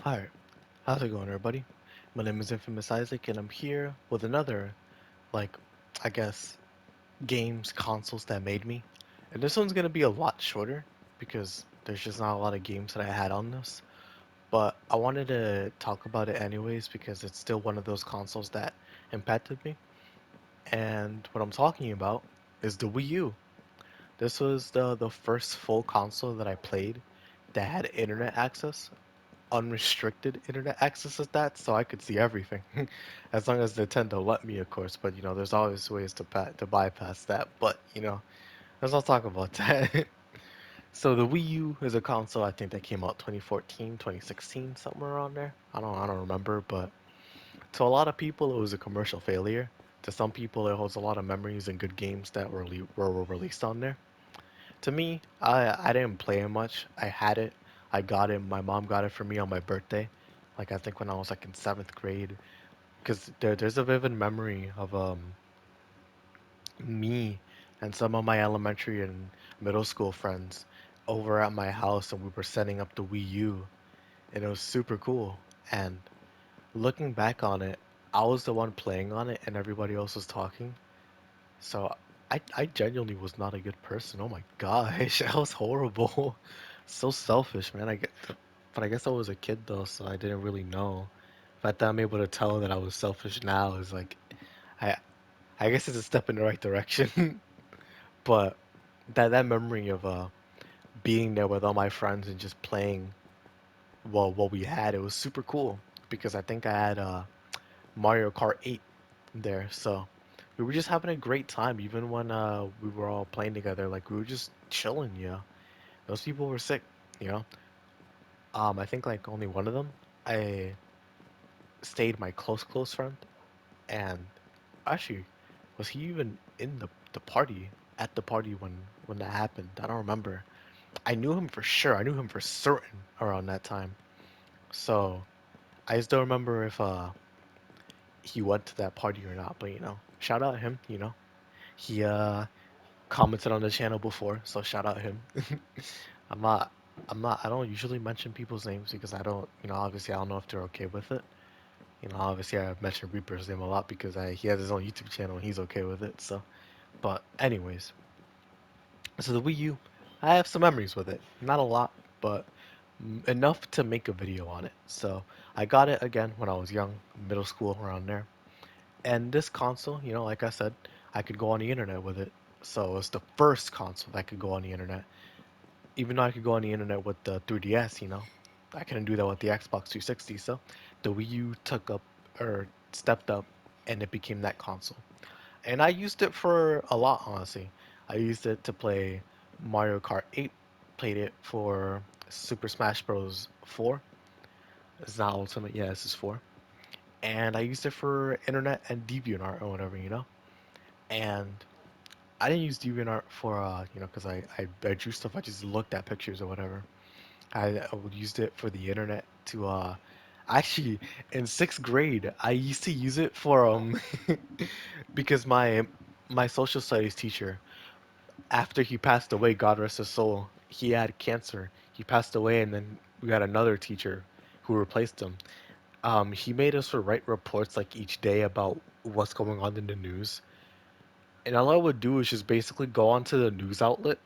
Hi, how's it going, everybody? My name is Infamous Isaac, and I'm here with another, like, I guess, games consoles that made me. And this one's gonna be a lot shorter because there's just not a lot of games that I had on this. But I wanted to talk about it anyways because it's still one of those consoles that impacted me. And what I'm talking about is the Wii U. This was the first full console that I played that had internet access, unrestricted internet access at that, so I could see everything, as long as Nintendo let me, of course. But there's always ways to bypass that. But let's not talk about that. So the Wii U is a console I think that came out 2014, 2016, somewhere around there. I don't remember, but to a lot of people it was a commercial failure. To some people it holds a lot of memories and good games that were released on there. To me, I didn't play it much. I had it. I got it. My mom got it for me on my birthday. Like I think when I was like in seventh grade. Because there's a vivid memory of me and some of my elementary and middle school friends over at my house, and we were setting up the Wii U, and it was super cool. And looking back on it, I was the one playing on it, and everybody else was talking. So I genuinely was not a good person. Oh my gosh, I was horrible. So selfish, man. But I guess I was a kid though, so I didn't really know. The fact that I'm able to tell that I was selfish now is like I I guess it's a step in the right direction. But that memory of being there with all my friends and just playing what we had, it was super cool because I think I had Mario Kart 8 there. So we were just having a great time, even when we were all playing together. Like we were just chilling, Those people were sick, you know. I think like only one of them, I stayed my close friend, and actually, was he even in the party at the party when that happened? I don't remember. I knew him for sure. I knew him for certain around that time. So I just don't remember if he went to that party or not. But shout out him. He commented on the channel before, so shout out him. I'm not, I don't usually mention people's names because I don't, obviously I don't know if they're okay with it. Obviously I mentioned Reaper's name a lot because he has his own YouTube channel and he's okay with it. So, but anyways, so the Wii U, I have some memories with it. Not a lot, but enough to make a video on it. So I got it again when I was young, middle school around there. And this console, like I said, I could go on the internet with it. So it's the first console that could go on the internet. Even though I could go on the internet with the 3DS, I couldn't do that with the Xbox 360. So the Wii U took up or stepped up and it became that console. And I used it for a lot, honestly. I used it to play Mario Kart 8, played it for Super Smash Bros. 4. It's not Ultimate, yeah, this is 4. And I used it for internet and DeviantArt or whatever, And I didn't use DeviantArt for, because I drew stuff, I just looked at pictures or whatever. I would used it for the internet to actually in sixth grade I used to use it for because my social studies teacher, after he passed away, God rest his soul, he had cancer. He passed away, and then we had another teacher who replaced him. He made us write reports like each day about what's going on in the news, and all I would do is just basically go onto the news outlet,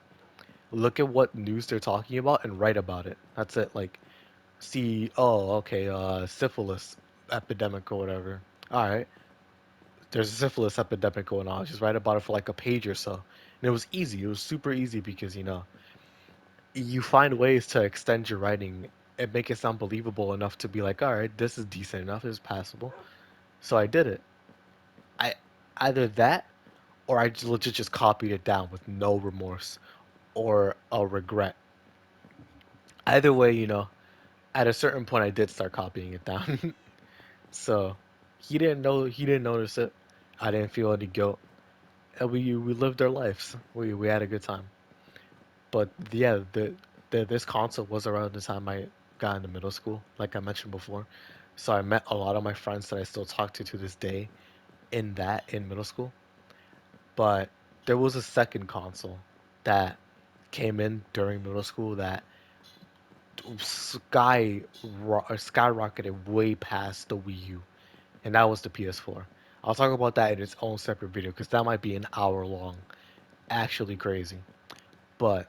look at what news they're talking about, and write about it. That's it. Like see, oh, okay, syphilis epidemic or whatever. All right, there's a syphilis epidemic going on. Just write about it for like a page or so. And it was easy. It was super easy because, you find ways to extend your writing and make it sound believable enough to be like, all right, this is decent enough. It's passable. So I did it. I either that or I just legit just copied it down with no remorse or a regret. Either way, at a certain point I did start copying it down. So he didn't notice it. I didn't feel any guilt. And we lived our lives. We had a good time. But yeah, this console was around the time I got into middle school, like I mentioned before. So I met a lot of my friends that I still talk to this day in middle school. But there was a second console that came in during middle school that skyrocketed way past the Wii U, and that was the PS4. I'll talk about that in its own separate video because that might be an hour long. Actually crazy. But,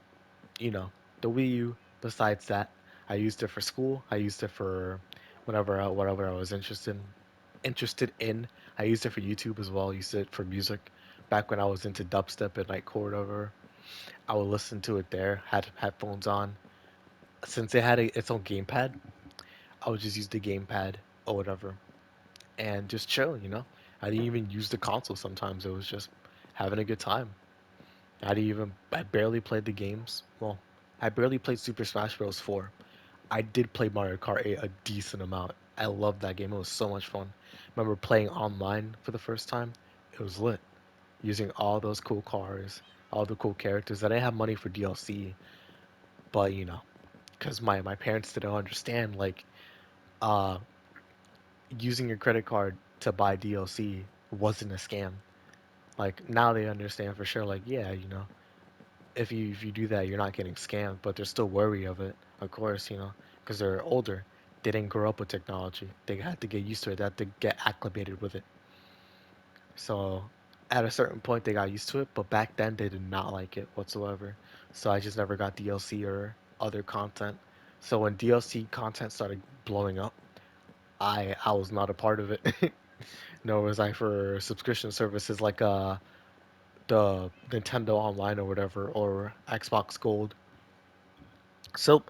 you know, the Wii U, besides that, I used it for school. I used it for whatever I was interested in. I used it for YouTube as well. I used it for music. Back when I was into dubstep and like whatever, I would listen to it there. Had headphones on. Since it had its own gamepad, I would just use the gamepad or whatever and just chill. I didn't even use the console sometimes. It was just having a good time. I barely played the games. Well, I barely played Super Smash Bros. 4. I did play Mario Kart 8 a decent amount. I loved that game. It was so much fun. Remember playing online for the first time? It was lit. Using all those cool cars, all the cool characters. I didn't have money for DLC, but because my parents didn't understand, like, uh, using your credit card to buy DLC wasn't a scam. Like, now they understand for sure, like, yeah, if you do that, you're not getting scammed, but they're still wary of it, of course, because they're older. They didn't grow up with technology. They had to get used to it. They had to get acclimated with it. So at a certain point, they got used to it, but back then they did not like it whatsoever. So I just never got DLC or other content. So when DLC content started blowing up, I was not a part of it. Nor was I for subscription services like the Nintendo Online or whatever or Xbox Gold. So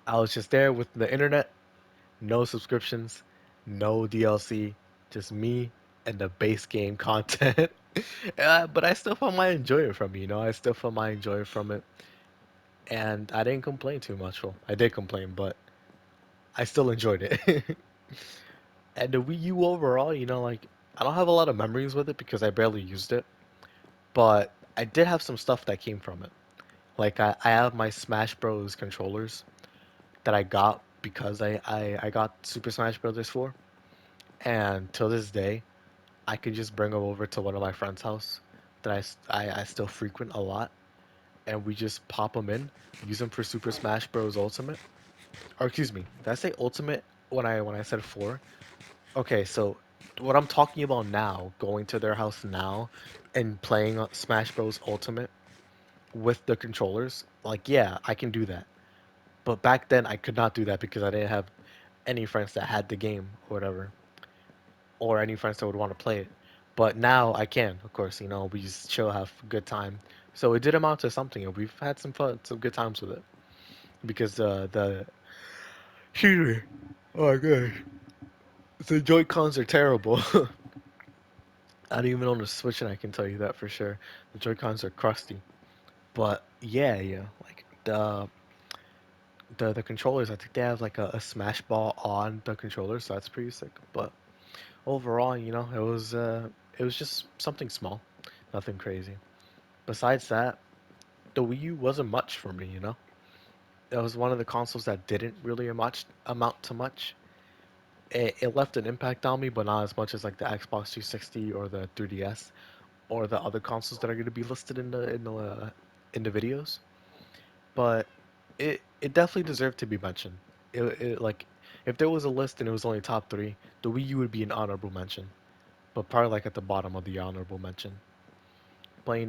I was just there with the internet, no subscriptions, no DLC, just me and the base game content. But I still found my enjoyment from it. I still found my enjoyment from it, and I didn't complain too much. Well, I did complain, but I still enjoyed it. And the Wii U overall, like I don't have a lot of memories with it because I barely used it, but I did have some stuff that came from it. Like I have my Smash Bros. Controllers that I got because I got Super Smash Bros. 4. And till this day, I could just bring them over to one of my friend's house that I still frequent a lot. And we just pop them in, use them for Super Smash Bros. Ultimate. Or excuse me, did I say Ultimate when I said 4? Okay, so what I'm talking about now, going to their house now and playing Smash Bros. Ultimate with the controllers, like, yeah, I can do that. But back then, I could not do that because I didn't have any friends that had the game or whatever, or any friends that would want to play it. But now I can, of course. We just chill, have a good time. So it did amount to something, and we've had some fun, some good times with it. Because the excuse me, oh my gosh, the Joy Cons are terrible. I don't even own a Switch, and I can tell you that for sure. The Joy Cons are crusty. But yeah, yeah, like the controllers, I think they have like a Smash Ball on the controller, so that's pretty sick. But overall, it was just something small, nothing crazy. Besides that, the Wii U wasn't much for me. It was one of the consoles that didn't really amount to much. It left an impact on me, but not as much as like the Xbox 360 or the 3DS or the other consoles that are going to be listed in the videos. But it definitely deserved to be mentioned. Like if there was a list and it was only top three, the Wii U would be an honorable mention, but probably like at the bottom of the honorable mention. But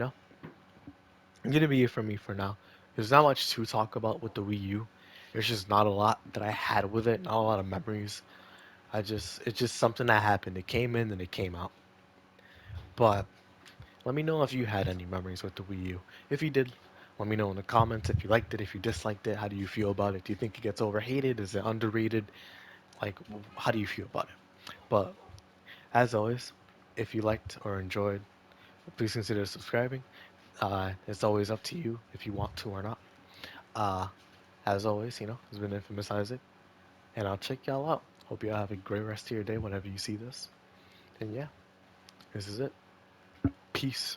gonna be it for me for now. There's not much to talk about with the Wii U. There's just not a lot that I had with it, not a lot of memories. It's just something that happened. It came in and it came out. But let me know if you had any memories with the Wii U. If you did, let me know in the comments if you liked it, if you disliked it. How do you feel about it? Do you think it gets overhated? Is it underrated? Like, how do you feel about it? But as always, if you liked or enjoyed, please consider subscribing. It's always up to you if you want to or not. Uh, as always, it's been Infamous Isaac, and I'll check y'all out. Hope y'all have a great rest of your day whenever you see this. And yeah, this is it. Peace.